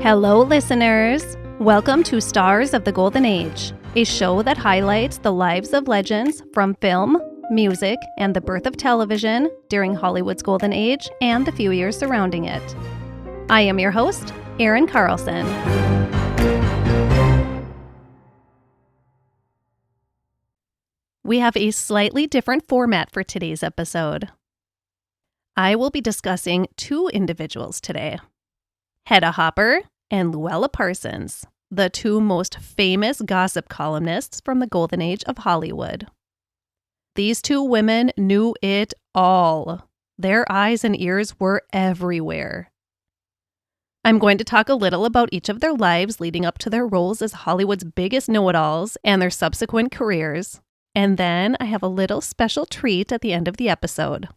Hello, listeners. Welcome to Stars of the Golden Age, a show that highlights the lives of legends from film, music, and the birth of television during Hollywood's golden age and the few years surrounding it. I am your host, Erin Carlson. We have a slightly different format for today's episode. I will be discussing two individuals today, Hedda Hopper and Louella Parsons, the two most famous gossip columnists from the golden age of Hollywood. These two women knew it all. Their eyes and ears were everywhere. I'm going to talk a little about each of their lives leading up to their roles as Hollywood's biggest know-it-alls and their subsequent careers. And then I have a little special treat at the end of the episode.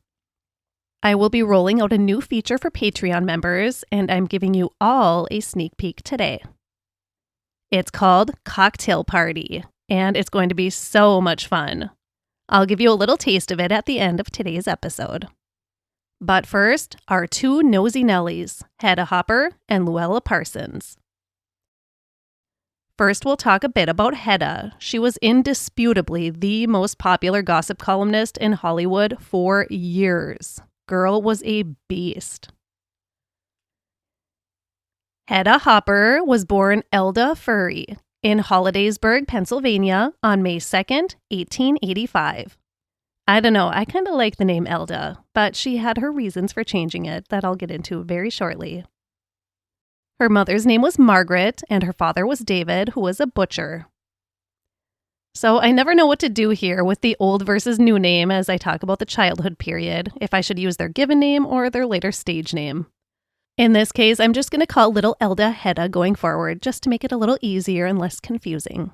I will be rolling out a new feature for Patreon members, and I'm giving you all a sneak peek today. It's called Cocktail Party, and it's going to be so much fun. I'll give you a little taste of it at the end of today's episode. But first, our two nosy Nellies, Hedda Hopper and Louella Parsons. First, we'll talk a bit about Hedda. She was indisputably the most popular gossip columnist in Hollywood for years. Girl was a beast. Hedda Hopper was born Elda Furry in Hollidaysburg, Pennsylvania on May 2nd, 1885. I don't know, I kind of like the name Elda, but she had her reasons for changing it that I'll get into very shortly. Her mother's name was Margaret, and her father was David, who was a butcher. So I never know what to do here with the old versus new name as I talk about the childhood period, if I should use their given name or their later stage name. In this case, I'm just going to call little Elda Hedda going forward, just to make it a little easier and less confusing.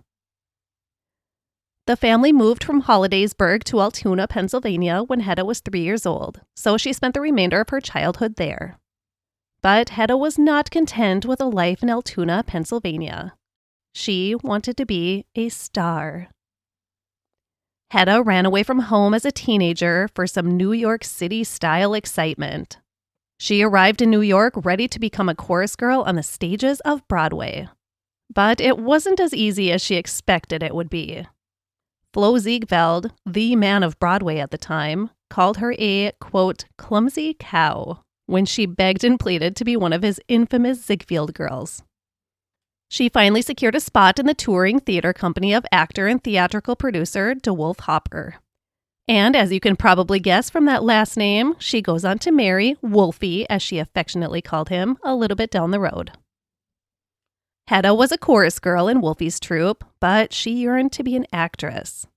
The family moved from Hollidaysburg to Altoona, Pennsylvania when Hedda was 3 years old, so she spent the remainder of her childhood there. But Hedda was not content with a life in Altoona, Pennsylvania. She wanted to be a star. Hedda ran away from home as a teenager for some New York City-style excitement. She arrived in New York ready to become a chorus girl on the stages of Broadway. But it wasn't as easy as she expected it would be. Flo Ziegfeld, the man of Broadway at the time, called her a, quote, clumsy cow when she begged and pleaded to be one of his infamous Ziegfeld girls. She finally secured a spot in the touring theater company of actor and theatrical producer DeWolf Hopper. And as you can probably guess from that last name, she goes on to marry Wolfie, as she affectionately called him, a little bit down the road. Hedda was a chorus girl in Wolfie's troupe, but she yearned to be an actress.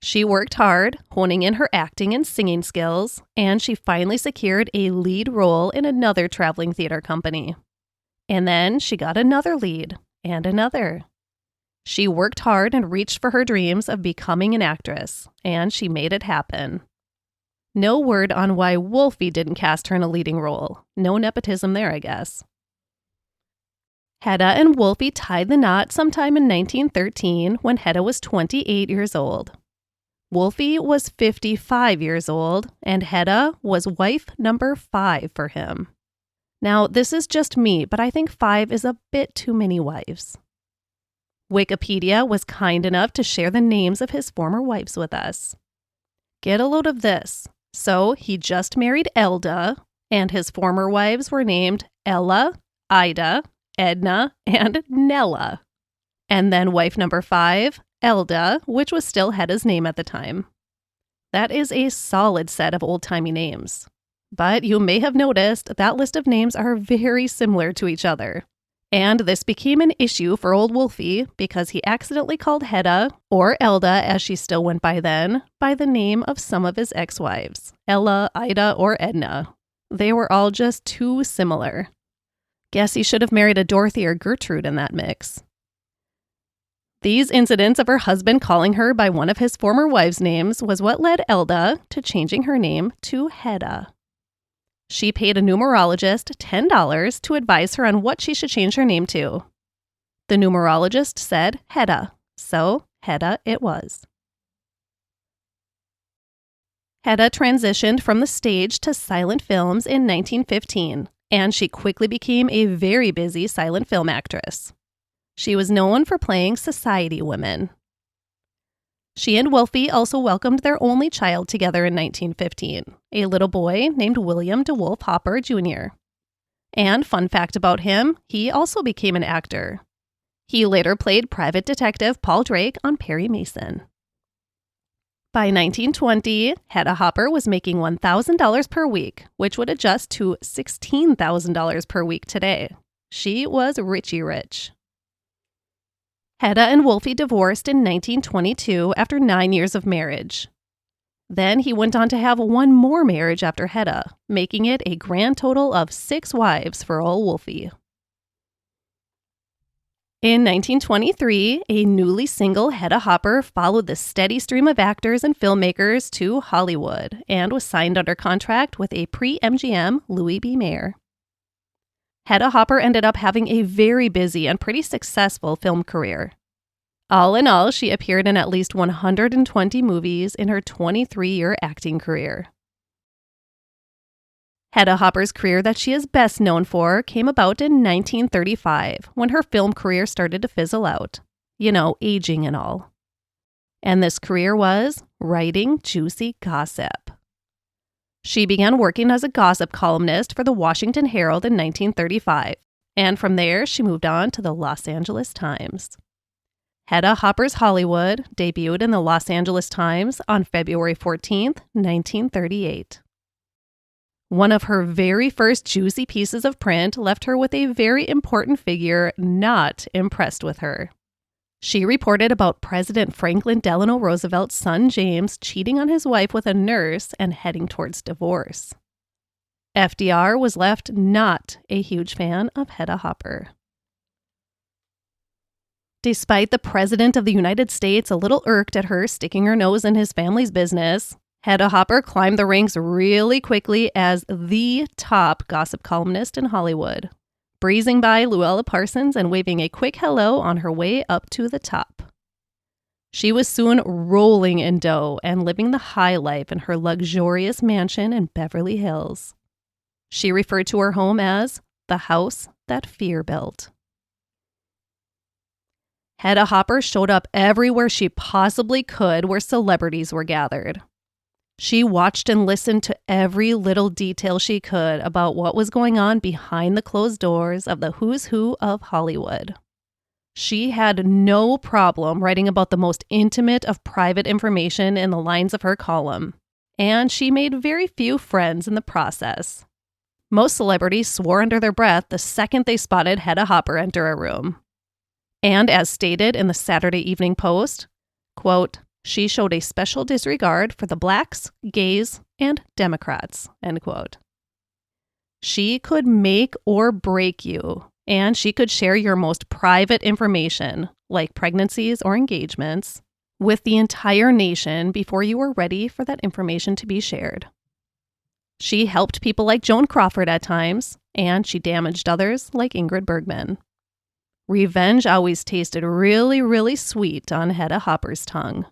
She worked hard, honing in her acting and singing skills, and she finally secured a lead role in another traveling theater company. And then she got another lead, and another. She worked hard and reached for her dreams of becoming an actress, and she made it happen. No word on why Wolfie didn't cast her in a leading role. No nepotism there, I guess. Hedda and Wolfie tied the knot sometime in 1913 when Hedda was 28 years old. Wolfie was 55 years old, and Hedda was wife number 5 for him. Now, this is just me, but I think 5 is a bit too many wives. Wikipedia was kind enough to share the names of his former wives with us. Get a load of this. So, he just married Elda, and his former wives were named Ella, Ida, Edna, and Nella. And then wife number 5, Elda, which was still Hedda's name at the time. That is a solid set of old-timey names. But you may have noticed that list of names are very similar to each other. And this became an issue for old Wolfie because he accidentally called Hedda, or Elda as she still went by then, by the name of some of his ex-wives, Ella, Ida, or Edna. They were all just too similar. Guess he should have married a Dorothy or Gertrude in that mix. These incidents of her husband calling her by one of his former wives' names was what led Elda to changing her name to Hedda. She paid a numerologist $10 to advise her on what she should change her name to. The numerologist said Hedda, so Hedda it was. Hedda transitioned from the stage to silent films in 1915, and she quickly became a very busy silent film actress. She was known for playing society women. She and Wolfe also welcomed their only child together in 1915, a little boy named William DeWolf Hopper Jr. And fun fact about him, he also became an actor. He later played private detective Paul Drake on Perry Mason. By 1920, Hedda Hopper was making $1,000 per week, which would adjust to $16,000 per week today. She was richy rich. Hedda and Wolfe divorced in 1922 after 9 years of marriage. Then he went on to have one more marriage after Hedda, making it a grand total of 6 wives for old Wolfe. In 1923, a newly single Hedda Hopper followed the steady stream of actors and filmmakers to Hollywood and was signed under contract with a pre-MGM Louis B. Mayer. Hedda Hopper ended up having a very busy and pretty successful film career. All in all, she appeared in at least 120 movies in her 23-year acting career. Hedda Hopper's career that she is best known for came about in 1935 when her film career started to fizzle out. You know, aging and all. And this career was writing juicy gossip. She began working as a gossip columnist for the Washington Herald in 1935, and from there she moved on to the Los Angeles Times. Hedda Hopper's Hollywood debuted in the Los Angeles Times on February 14, 1938. One of her very first juicy pieces of print left her with a very important figure not impressed with her. She reported about President Franklin Delano Roosevelt's son James cheating on his wife with a nurse and heading towards divorce. FDR was left not a huge fan of Hedda Hopper. Despite the President of the United States a little irked at her sticking her nose in his family's business, Hedda Hopper climbed the ranks really quickly as the top gossip columnist in Hollywood, breezing by Louella Parsons and waving a quick hello on her way up to the top. She was soon rolling in dough and living the high life in her luxurious mansion in Beverly Hills. She referred to her home as the house that fear built. Hedda Hopper showed up everywhere she possibly could where celebrities were gathered. She watched and listened to every little detail she could about what was going on behind the closed doors of the who's who of Hollywood. She had no problem writing about the most intimate of private information in the lines of her column, and she made very few friends in the process. Most celebrities swore under their breath the second they spotted Hedda Hopper enter a room. And as stated in the Saturday Evening Post, quote, "She showed a special disregard for the blacks, gays, and Democrats," end quote. She could make or break you, and she could share your most private information, like pregnancies or engagements, with the entire nation before you were ready for that information to be shared. She helped people like Joan Crawford at times, and she damaged others like Ingrid Bergman. Revenge always tasted really, really sweet on Hedda Hopper's tongue.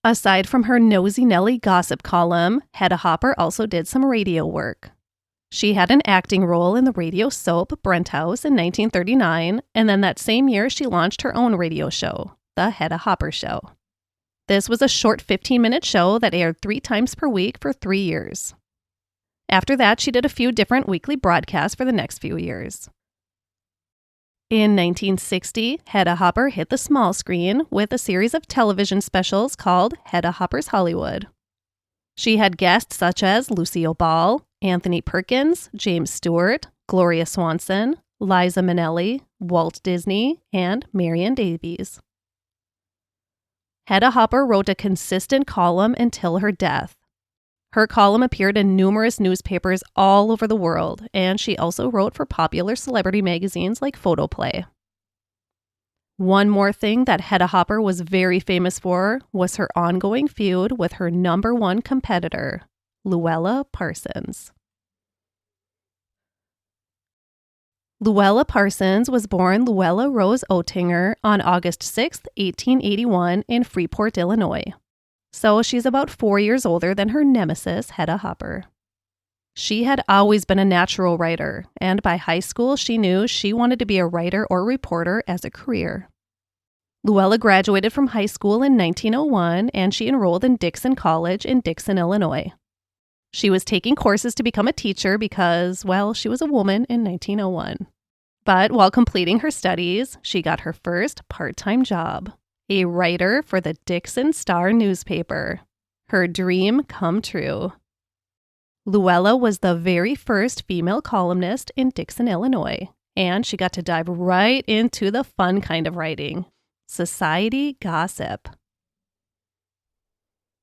Aside from her Nosy Nellie gossip column, Hedda Hopper also did some radio work. She had an acting role in the radio soap Brent House in 1939, and then that same year she launched her own radio show, The Hedda Hopper Show. This was a short 15-minute show that aired 3 times per week for 3 years. After that, she did a few different weekly broadcasts for the next few years. In 1960, Hedda Hopper hit the small screen with a series of television specials called Hedda Hopper's Hollywood. She had guests such as Lucille Ball, Anthony Perkins, James Stewart, Gloria Swanson, Liza Minnelli, Walt Disney, and Marion Davies. Hedda Hopper wrote a consistent column until her death. Her column appeared in numerous newspapers all over the world, and she also wrote for popular celebrity magazines like Photoplay. One more thing that Hedda Hopper was very famous for was her ongoing feud with her #1 competitor, Louella Parsons. Louella Parsons was born Louella Rose Oettinger on August 6, 1881 in Freeport, Illinois. so she's about 4 years older than her nemesis, Hedda Hopper. She had always been a natural writer, and by high school she knew she wanted to be a writer or reporter as a career. Louella graduated from high school in 1901, and she enrolled in Dixon College in Dixon, Illinois. She was taking courses to become a teacher because, well, she was a woman in 1901. But while completing her studies, she got her first part-time job, a writer for the Dixon Star newspaper. Her dream come true. Louella was the very first female columnist in Dixon, Illinois, and she got to dive right into the fun kind of writing, society gossip.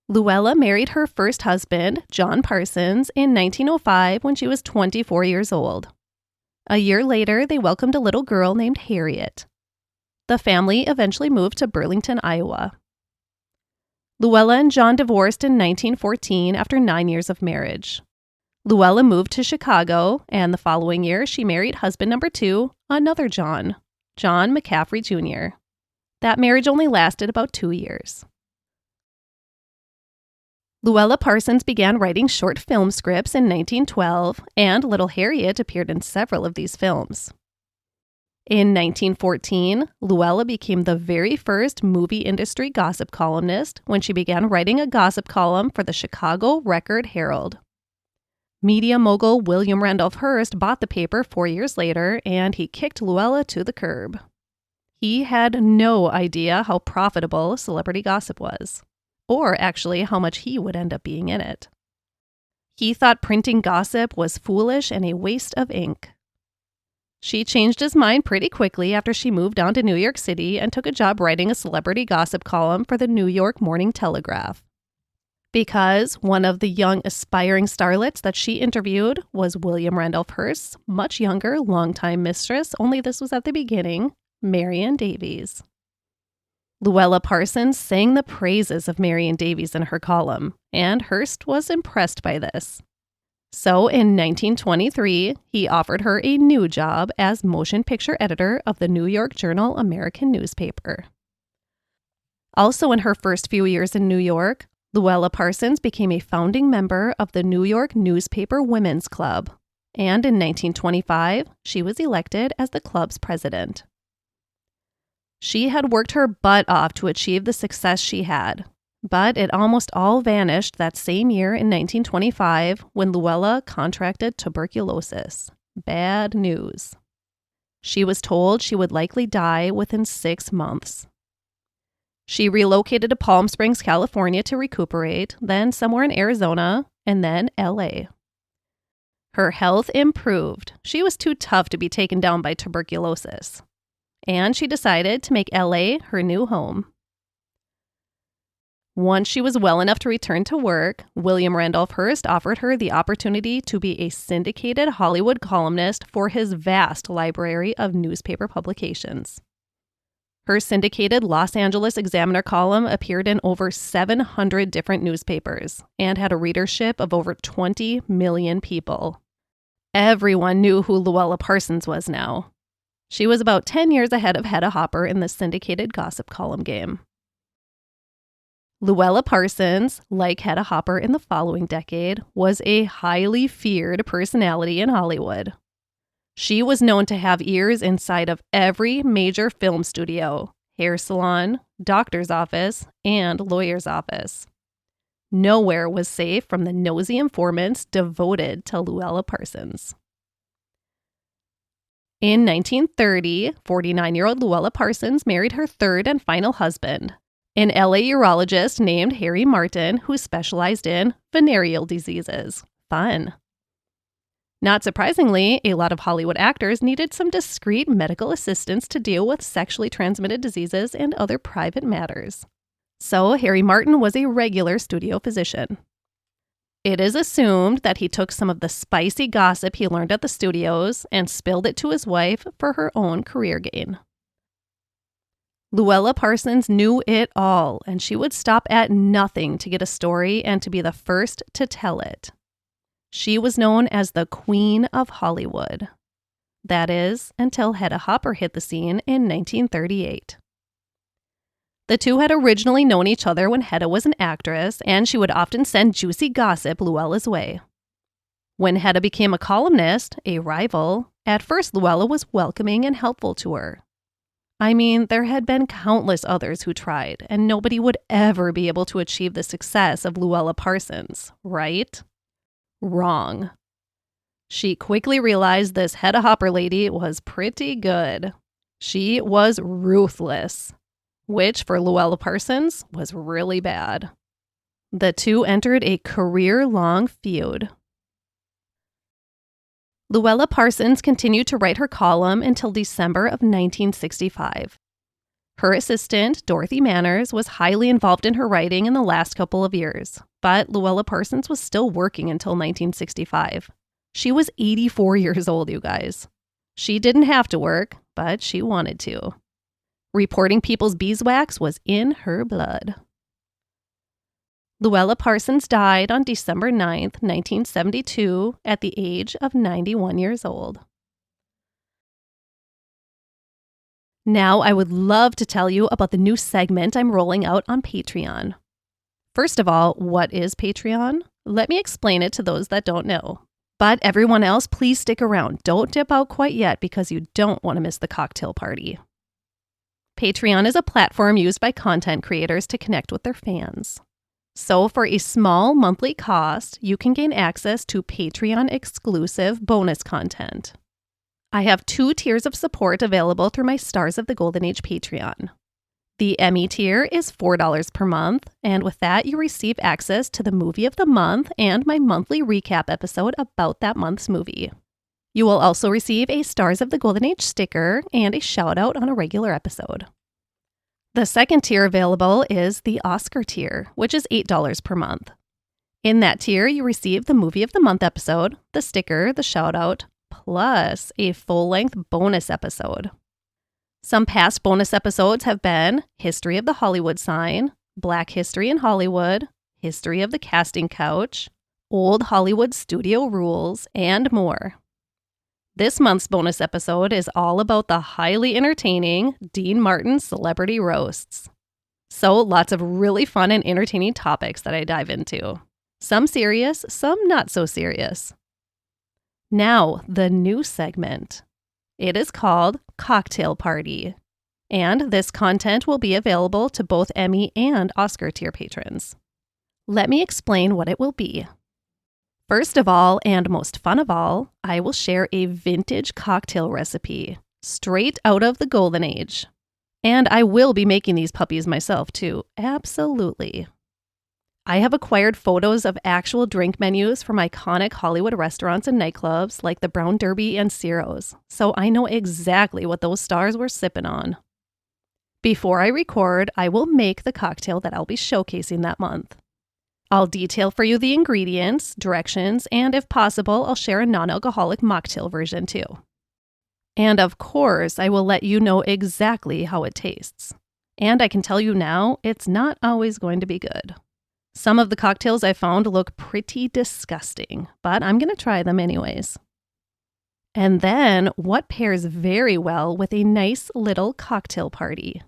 Louella married her first husband, John Parsons, in 1905 when she was 24 years old. A year later, they welcomed a little girl named Harriet. The family eventually moved to Burlington, Iowa. Louella and John divorced in 1914 after 9 years of marriage. Louella moved to Chicago, and the following year she married husband number 2, another John McCaffrey Jr. That marriage only lasted about 2 years. Louella Parsons began writing short film scripts in 1912, and Little Harriet appeared in several of these films. In 1914, Louella became the very first movie industry gossip columnist when she began writing a gossip column for the Chicago Record-Herald. Media mogul William Randolph Hearst bought the paper 4 years later, and he kicked Louella to the curb. He had no idea how profitable celebrity gossip was, or actually how much he would end up being in it. He thought printing gossip was foolish and a waste of ink. She changed his mind pretty quickly after she moved down to New York City and took a job writing a celebrity gossip column for the New York Morning Telegraph. Because one of the young aspiring starlets that she interviewed was William Randolph Hearst's much younger, longtime mistress, only this was at the beginning, Marion Davies. Louella Parsons sang the praises of Marion Davies in her column, and Hearst was impressed by this. So in 1923, he offered her a new job as motion picture editor of the New York Journal American newspaper. Also in her first few years in New York, Louella Parsons became a founding member of the New York Newspaper Women's Club, and in 1925, she was elected as the club's president. She had worked her butt off to achieve the success she had, but it almost all vanished that same year in 1925 when Louella contracted tuberculosis. Bad news. She was told she would likely die within 6 months. She relocated to Palm Springs, California to recuperate, then somewhere in Arizona, and then LA. Her health improved. She was too tough to be taken down by tuberculosis. And she decided to make LA her new home. Once she was well enough to return to work, William Randolph Hearst offered her the opportunity to be a syndicated Hollywood columnist for his vast library of newspaper publications. Her syndicated Los Angeles Examiner column appeared in over 700 different newspapers and had a readership of over 20 million people. Everyone knew who Louella Parsons was now. She was about 10 years ahead of Hedda Hopper in the syndicated gossip column game. Louella Parsons, like Hedda Hopper in the following decade, was a highly feared personality in Hollywood. She was known to have ears inside of every major film studio, hair salon, doctor's office, and lawyer's office. Nowhere was safe from the nosy informants devoted to Louella Parsons. In 1930, 49-year-old Louella Parsons married her third and final husband, an LA urologist named Harry Martin who specialized in venereal diseases. Fun. Not surprisingly, a lot of Hollywood actors needed some discreet medical assistance to deal with sexually transmitted diseases and other private matters. So Harry Martin was a regular studio physician. It is assumed that he took some of the spicy gossip he learned at the studios and spilled it to his wife for her own career gain. Louella Parsons knew it all, and she would stop at nothing to get a story and to be the first to tell it. She was known as the Queen of Hollywood. That is, until Hedda Hopper hit the scene in 1938. The two had originally known each other when Hedda was an actress, and she would often send juicy gossip Louella's way. When Hedda became a columnist, a rival, at first Louella was welcoming and helpful to her. I mean, there had been countless others who tried, and nobody would ever be able to achieve the success of Louella Parsons, right? Wrong. She quickly realized this Hedda Hopper lady was pretty good. She was ruthless, which for Louella Parsons was really bad. The two entered a career-long feud. Louella Parsons continued to write her column until December of 1965. Her assistant, Dorothy Manners, was highly involved in her writing in the last couple of years, but Louella Parsons was still working until 1965. She was 84 years old, you guys. She didn't have to work, but she wanted to. Reporting people's beeswax was in her blood. Louella Parsons died on December 9th, 1972, at the age of 91 years old. Now I would love to tell you about the new segment I'm rolling out on Patreon. First of all, what is Patreon? Let me explain it to those that don't know. But everyone else, please stick around. Don't dip out quite yet because you don't want to miss the cocktail party. Patreon is a platform used by content creators to connect with their fans. So for a small monthly cost, you can gain access to Patreon-exclusive bonus content. I have 2 tiers of support available through my Stars of the Golden Age Patreon. The Emmy tier is $4 per month, and with that, you receive access to the movie of the month and my monthly recap episode about that month's movie. You will also receive a Stars of the Golden Age sticker and a shout-out on a regular episode. The second tier available is the Oscar tier, which is $8 per month. In that tier, you receive the Movie of the Month episode, the sticker, the shout-out, plus a full-length bonus episode. Some past bonus episodes have been History of the Hollywood Sign, Black History in Hollywood, History of the Casting Couch, Old Hollywood Studio Rules, and more. This month's bonus episode is all about the highly entertaining Dean Martin Celebrity Roasts. So lots of really fun and entertaining topics that I dive into. Some serious, some not so serious. Now, the new segment. It is called Cocktail Party. And this content will be available to both Emmy and Oscar tier patrons. Let me explain what it will be. First of all, and most fun of all, I will share a vintage cocktail recipe, straight out of the Golden Age. And I will be making these puppies myself too, absolutely. I have acquired photos of actual drink menus from iconic Hollywood restaurants and nightclubs like the Brown Derby and Ciro's, so I know exactly what those stars were sipping on. Before I record, I will make the cocktail that I'll be showcasing that month. I'll detail for you the ingredients, directions, and if possible, I'll share a non-alcoholic mocktail version too. And of course, I will let you know exactly how it tastes. And I can tell you now, it's not always going to be good. Some of the cocktails I found look pretty disgusting, but I'm going to try them anyways. And then, what pairs very well with a nice little cocktail party?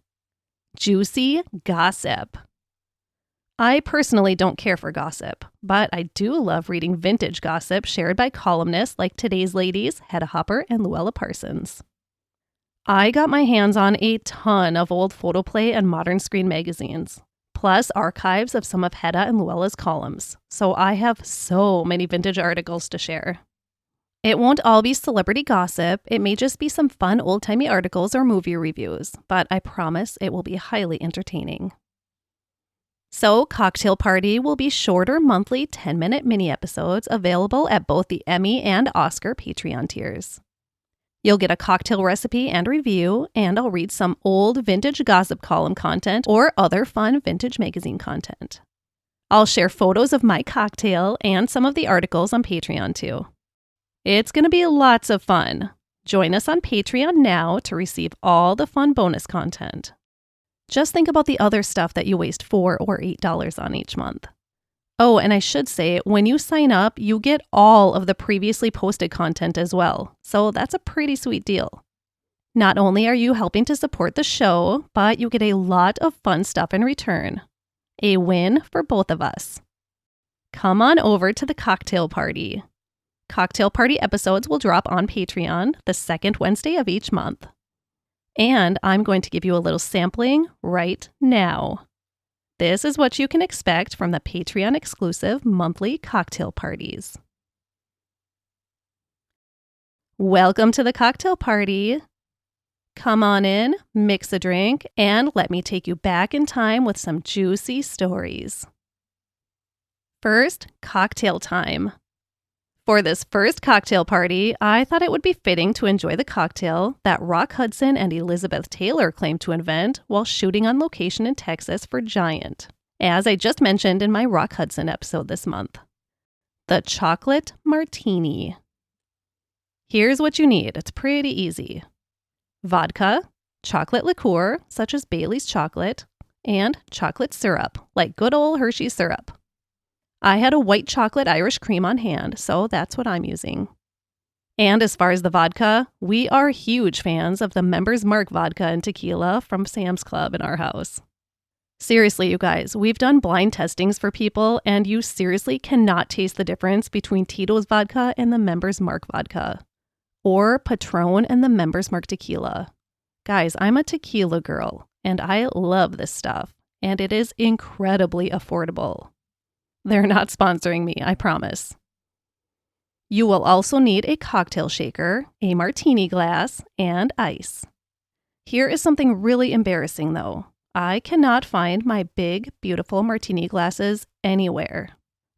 Juicy gossip. I personally don't care for gossip, but I do love reading vintage gossip shared by columnists like today's ladies, Hedda Hopper and Louella Parsons. I got my hands on a ton of old photoplay and modern screen magazines, plus archives of some of Hedda and Louella's columns, so I have so many vintage articles to share. It won't all be celebrity gossip, it may just be some fun old-timey articles or movie reviews, but I promise it will be highly entertaining. So, Cocktail Party will be shorter monthly 10-minute mini episodes available at both the Emmy and Oscar Patreon tiers. You'll get a cocktail recipe and review, and I'll read some old vintage gossip column content or other fun vintage magazine content. I'll share photos of my cocktail and some of the articles on Patreon too. It's going to be lots of fun. Join us on Patreon now to receive all the fun bonus content. Just think about the other stuff that you waste $4 or $8 on each month. Oh, and I should say, when you sign up, you get all of the previously posted content as well. So that's a pretty sweet deal. Not only are you helping to support the show, but you get a lot of fun stuff in return. A win for both of us. Come on over to the cocktail party. Cocktail party episodes will drop on Patreon the second Wednesday of each month. And I'm going to give you a little sampling right now. This is what you can expect from the Patreon exclusive monthly cocktail parties. Welcome to the cocktail party. Come on in, mix a drink, and let me take you back in time with some juicy stories. First, cocktail time. For this first cocktail party, I thought it would be fitting to enjoy the cocktail that Rock Hudson and Elizabeth Taylor claimed to invent while shooting on location in Texas for Giant, as I just mentioned in my Rock Hudson episode this month. The chocolate martini. Here's what you need. It's pretty easy. Vodka, chocolate liqueur, such as Bailey's chocolate, and chocolate syrup, like good old Hershey's syrup. I had a white chocolate Irish cream on hand, so that's what I'm using. And as far as the vodka, we are huge fans of the Members Mark vodka and tequila from Sam's Club in our house. Seriously, you guys, we've done blind testings for people, and you seriously cannot taste the difference between Tito's vodka and the Members Mark vodka. Or Patron and the Members Mark tequila. Guys, I'm a tequila girl, and I love this stuff, and it is incredibly affordable. They're not sponsoring me, I promise. You will also need a cocktail shaker, a martini glass, and ice. Here is something really embarrassing, though. I cannot find my big, beautiful martini glasses anywhere.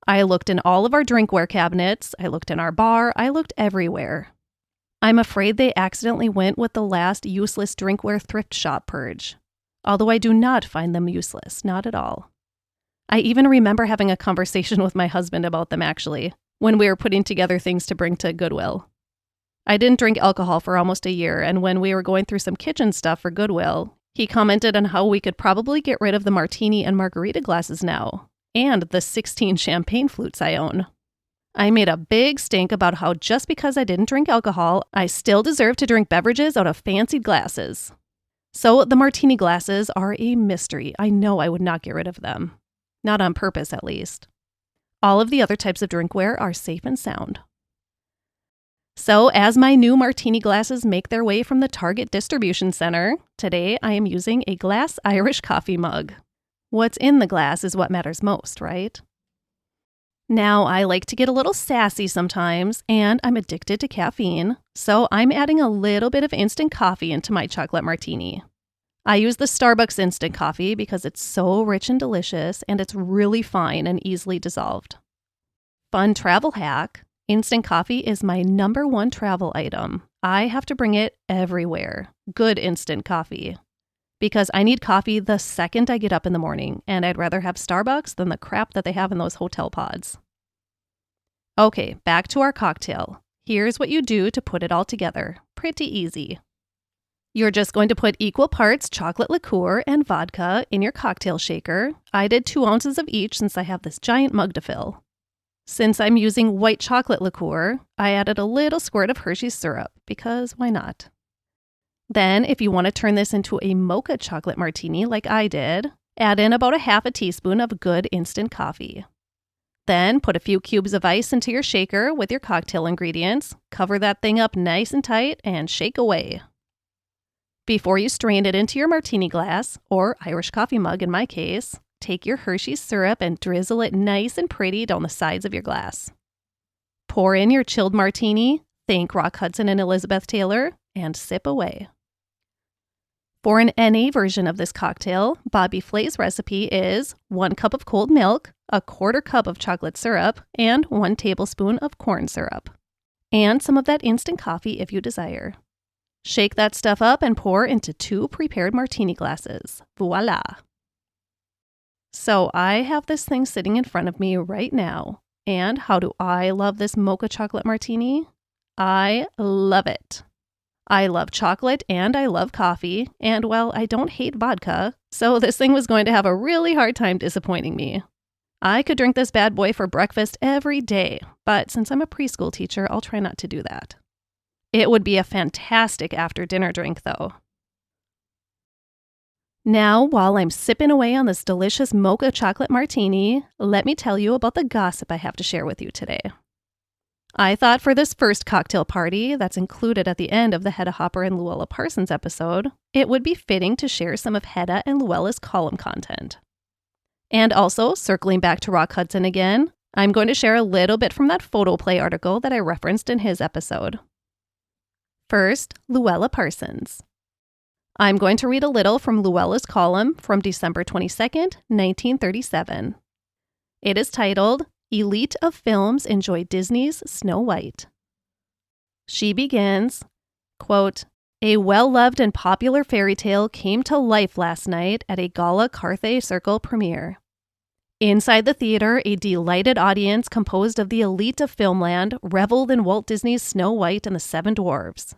I looked in all of our drinkware cabinets, I looked in our bar, I looked everywhere. I'm afraid they accidentally went with the last useless drinkware thrift shop purge. Although I do not find them useless, not at all. I even remember having a conversation with my husband about them actually, when we were putting together things to bring to Goodwill. I didn't drink alcohol for almost a year, and when we were going through some kitchen stuff for Goodwill, he commented on how we could probably get rid of the martini and margarita glasses now, and the 16 champagne flutes I own. I made a big stink about how just because I didn't drink alcohol, I still deserve to drink beverages out of fancied glasses. So the martini glasses are a mystery. I know I would not get rid of them. Not on purpose, at least. All of the other types of drinkware are safe and sound. So as my new martini glasses make their way from the Target distribution center, today I am using a glass Irish coffee mug. What's in the glass is what matters most, right? Now, I like to get a little sassy sometimes, and I'm addicted to caffeine, so I'm adding a little bit of instant coffee into my chocolate martini. I use the Starbucks instant coffee because it's so rich and delicious, and it's really fine and easily dissolved. Fun travel hack, instant coffee is my number one travel item. I have to bring it everywhere. Good instant coffee. Because I need coffee the second I get up in the morning, and I'd rather have Starbucks than the crap that they have in those hotel pods. Okay, back to our cocktail. Here's what you do to put it all together. Pretty easy. You're just going to put equal parts chocolate liqueur and vodka in your cocktail shaker. I did 2 ounces of each since I have this giant mug to fill. Since I'm using white chocolate liqueur, I added a little squirt of Hershey's syrup, because why not? Then, if you want to turn this into a mocha chocolate martini like I did, add in about a half a teaspoon of good instant coffee. Then, put a few cubes of ice into your shaker with your cocktail ingredients, cover that thing up nice and tight, and shake away. Before you strain it into your martini glass, or Irish coffee mug in my case, take your Hershey's syrup and drizzle it nice and pretty down the sides of your glass. Pour in your chilled martini, thank Rock Hudson and Elizabeth Taylor, and sip away. For an NA version of this cocktail, Bobby Flay's recipe is 1 cup of cold milk, a 1/4 cup of chocolate syrup, and 1 tablespoon of corn syrup. And some of that instant coffee if you desire. Shake that stuff up and pour into 2 prepared martini glasses. Voila! So I have this thing sitting in front of me right now. And how do I love this mocha chocolate martini? I love it. I love chocolate and I love coffee. And well, I don't hate vodka. So this thing was going to have a really hard time disappointing me. I could drink this bad boy for breakfast every day. But since I'm a preschool teacher, I'll try not to do that. It would be a fantastic after-dinner drink, though. Now, while I'm sipping away on this delicious mocha chocolate martini, let me tell you about the gossip I have to share with you today. I thought for this first cocktail party that's included at the end of the Hedda Hopper and Louella Parsons episode, it would be fitting to share some of Hedda and Louella's column content. And also, circling back to Rock Hudson again, I'm going to share a little bit from that photoplay article that I referenced in his episode. First, Louella Parsons. I'm going to read a little from Louella's column from December 22nd, 1937. It is titled, Elite of Films Enjoy Disney's Snow White. She begins, quote, a well-loved and popular fairy tale came to life last night at a Gala Carthay Circle premiere. Inside the theater, a delighted audience composed of the elite of filmland reveled in Walt Disney's Snow White and the Seven Dwarfs.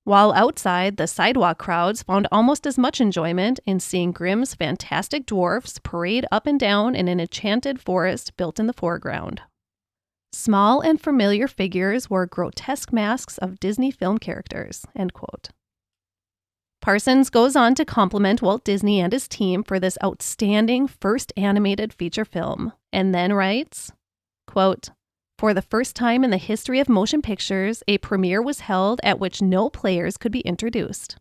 While outside, the sidewalk crowds found almost as much enjoyment in seeing Grimm's fantastic dwarfs parade up and down in an enchanted forest built in the foreground. Small and familiar figures wore grotesque masks of Disney film characters, end quote. Parsons goes on to compliment Walt Disney and his team for this outstanding first animated feature film, and then writes, quote, for the first time in the history of motion pictures, a premiere was held at which no players could be introduced.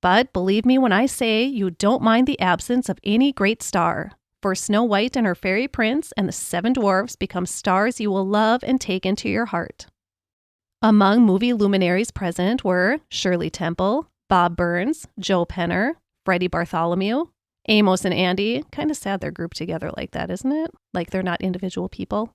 But believe me when I say you don't mind the absence of any great star, for Snow White and her fairy prince and the Seven Dwarfs become stars you will love and take into your heart. Among movie luminaries present were Shirley Temple, Bob Burns, Joe Penner, Freddie Bartholomew, Amos and Andy. Kind of sad they're grouped together like that, isn't it? Like they're not individual people.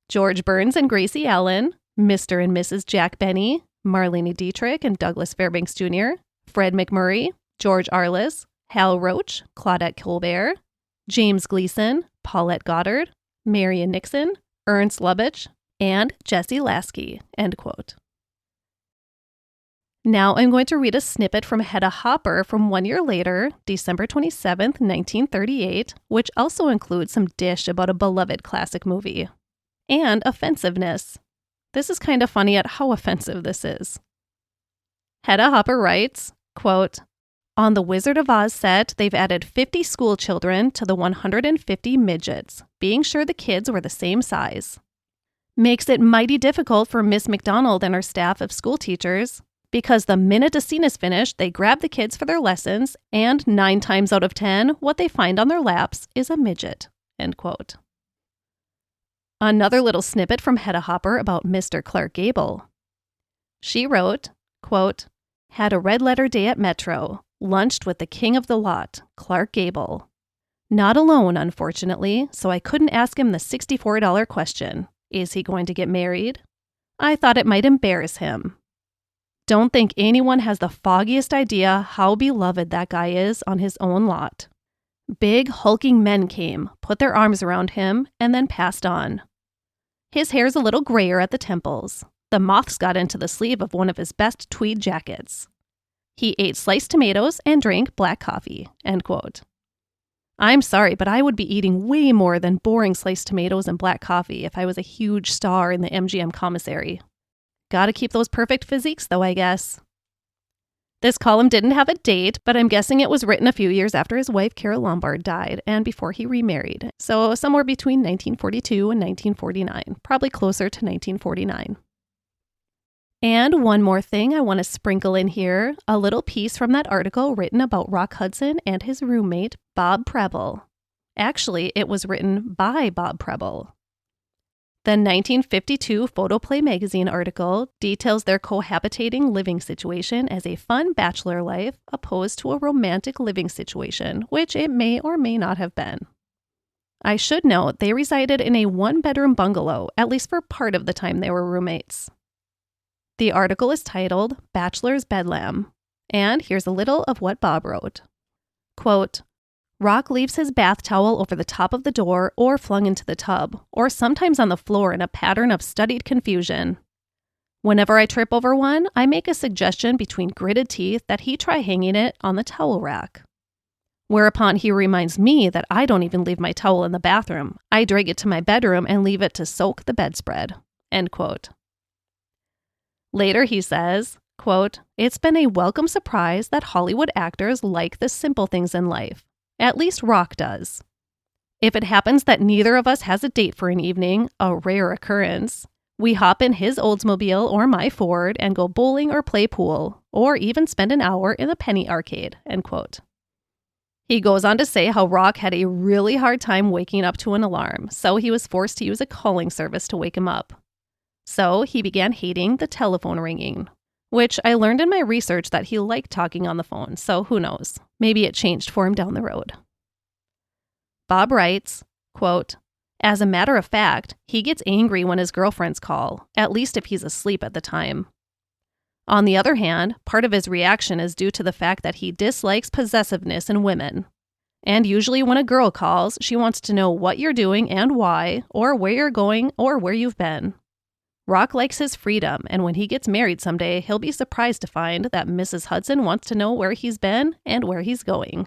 George Burns and Gracie Allen, Mr. and Mrs. Jack Benny, Marlene Dietrich and Douglas Fairbanks Jr., Fred McMurray, George Arliss, Hal Roach, Claudette Colbert, James Gleason, Paulette Goddard, Marion Nixon, Ernst Lubitsch, and Jesse Lasky, end quote. Now I'm going to read a snippet from Hedda Hopper from 1 year later, December 27th, 1938, which also includes some dish about a beloved classic movie. And offensiveness. This is kind of funny at how offensive this is. Hedda Hopper writes, quote, on the Wizard of Oz set, they've added 50 school children to the 150 midgets, being sure the kids were the same size. Makes it mighty difficult for Miss McDonald and her staff of school teachers, because the minute a scene is finished, they grab the kids for their lessons, and 9 times out of 10, what they find on their laps is a midget, end quote. Another little snippet from Hedda Hopper about Mr. Clark Gable. She wrote, quote, had a red letter day at Metro, lunched with the king of the lot, Clark Gable. Not alone, unfortunately, so I couldn't ask him the $64 question, is he going to get married? I thought it might embarrass him. Don't think anyone has the foggiest idea how beloved that guy is on his own lot. Big, hulking men came, put their arms around him, and then passed on. His hair's a little grayer at the temples. The moths got into the sleeve of one of his best tweed jackets. He ate sliced tomatoes and drank black coffee, end quote. I'm sorry, but I would be eating way more than boring sliced tomatoes and black coffee if I was a huge star in the MGM commissary. Gotta keep those perfect physiques, though, I guess. This column didn't have a date, but I'm guessing it was written a few years after his wife Carol Lombard died and before he remarried, so somewhere between 1942 and 1949, probably closer to 1949. And one more thing I want to sprinkle in here, a little piece from that article written about Rock Hudson and his roommate, Bob Preble. Actually, it was written by Bob Preble. The 1952 Photoplay magazine article details their cohabitating living situation as a fun bachelor life opposed to a romantic living situation, which it may or may not have been. I should note they resided in a one-bedroom bungalow, at least for part of the time they were roommates. The article is titled Bachelor's Bedlam, and here's a little of what Bob wrote. Quote, Rock leaves his bath towel over the top of the door or flung into the tub, or sometimes on the floor in a pattern of studied confusion. Whenever I trip over one, I make a suggestion between gritted teeth that he try hanging it on the towel rack. Whereupon he reminds me that I don't even leave my towel in the bathroom. I drag it to my bedroom and leave it to soak the bedspread. End quote. Later he says, quote, "It's been a welcome surprise that Hollywood actors like the simple things in life. At least Rock does. If it happens that neither of us has a date for an evening, a rare occurrence, we hop in his Oldsmobile or my Ford and go bowling or play pool, or even spend an hour in the penny arcade," end quote. He goes on to say how Rock had a really hard time waking up to an alarm, so he was forced to use a calling service to wake him up. So he began hating the telephone ringing, which I learned in my research that he liked talking on the phone, so who knows? Maybe it changed for him down the road. Bob writes, quote, "As a matter of fact, he gets angry when his girlfriends call, at least if he's asleep at the time. On the other hand, part of his reaction is due to the fact that he dislikes possessiveness in women. And usually when a girl calls, she wants to know what you're doing and why, or where you're going or where you've been. Rock likes his freedom, and when he gets married someday, he'll be surprised to find that Mrs. Hudson wants to know where he's been and where he's going.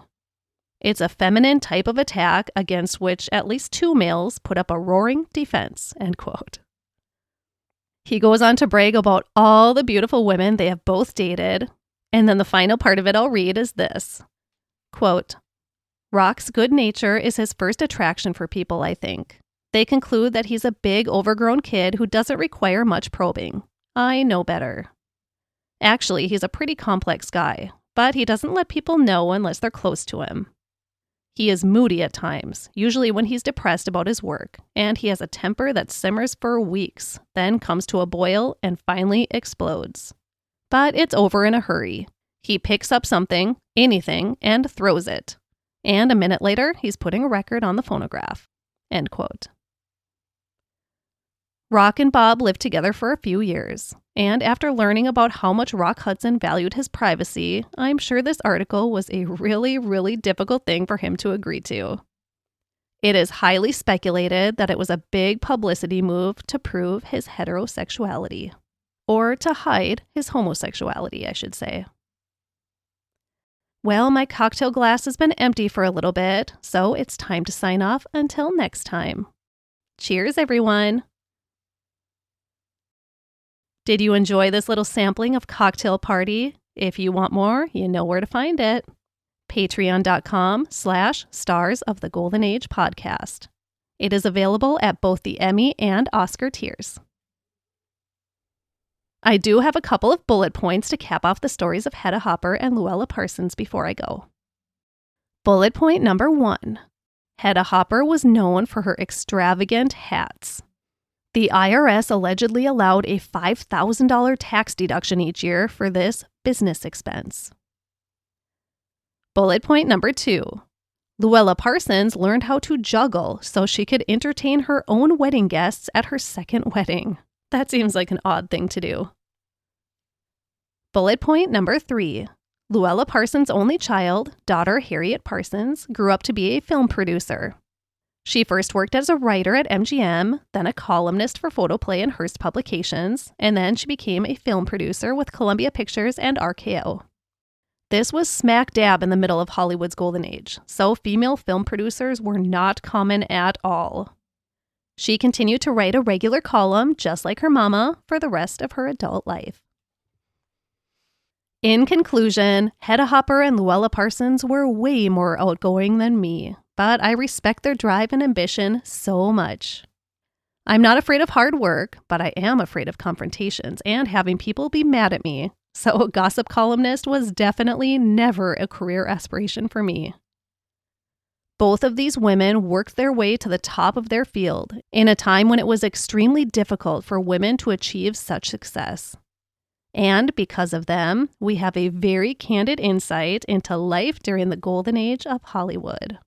It's a feminine type of attack against which at least two males put up a roaring defense," end quote. He goes on to brag about all the beautiful women they have both dated, and then the final part of it I'll read is this, quote, "Rock's good nature is his first attraction for people, I think. They conclude that he's a big, overgrown kid who doesn't require much probing. I know better. Actually, he's a pretty complex guy, but he doesn't let people know unless they're close to him. He is moody at times, usually when he's depressed about his work, and he has a temper that simmers for weeks, then comes to a boil and finally explodes. But it's over in a hurry. He picks up something, anything, and throws it. And a minute later, he's putting a record on the phonograph," end quote. Rock and Bob lived together for a few years, and after learning about how much Rock Hudson valued his privacy, I'm sure this article was a really, really difficult thing for him to agree to. It is highly speculated that it was a big publicity move to prove his heterosexuality, or to hide his homosexuality, I should say. Well, my cocktail glass has been empty for a little bit, so it's time to sign off until next time. Cheers, everyone! Did you enjoy this little sampling of Cocktail Party? If you want more, you know where to find it. Patreon.com/Stars of the Golden Age podcast. It is available at both the Emmy and Oscar tiers. I do have a couple of bullet points to cap off the stories of Hedda Hopper and Louella Parsons before I go. Bullet point number 1. Hedda Hopper was known for her extravagant hats. The IRS allegedly allowed a $5,000 tax deduction each year for this business expense. Bullet point number 2. Louella Parsons learned how to juggle so she could entertain her own wedding guests at her second wedding. That seems like an odd thing to do. Bullet point number 3. Louella Parsons' only child, daughter Harriet Parsons, grew up to be a film producer. She first worked as a writer at MGM, then a columnist for Photoplay and Hearst Publications, and then she became a film producer with Columbia Pictures and RKO. This was smack dab in the middle of Hollywood's golden age, so female film producers were not common at all. She continued to write a regular column, just like her mama, for the rest of her adult life. In conclusion, Hedda Hopper and Louella Parsons were way more outgoing than me, but I respect their drive and ambition so much. I'm not afraid of hard work, but I am afraid of confrontations and having people be mad at me, so gossip columnist was definitely never a career aspiration for me. Both of these women worked their way to the top of their field in a time when it was extremely difficult for women to achieve such success. And because of them, we have a very candid insight into life during the golden age of Hollywood.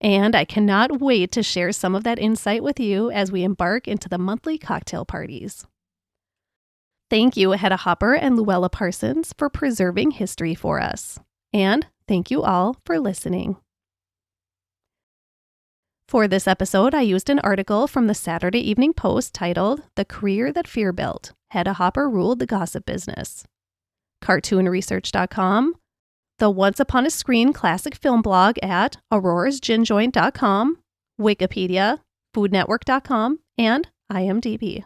And I cannot wait to share some of that insight with you as we embark into the monthly cocktail parties. Thank you, Hedda Hopper and Louella Parsons, for preserving history for us. And thank you all for listening. For this episode, I used an article from the Saturday Evening Post titled, "The Career That Fear Built. Hedda Hopper Ruled the Gossip Business." CartoonResearch.com, the Once Upon a Screen classic film blog at aurorasginjoint.com, Wikipedia, foodnetwork.com, and IMDB.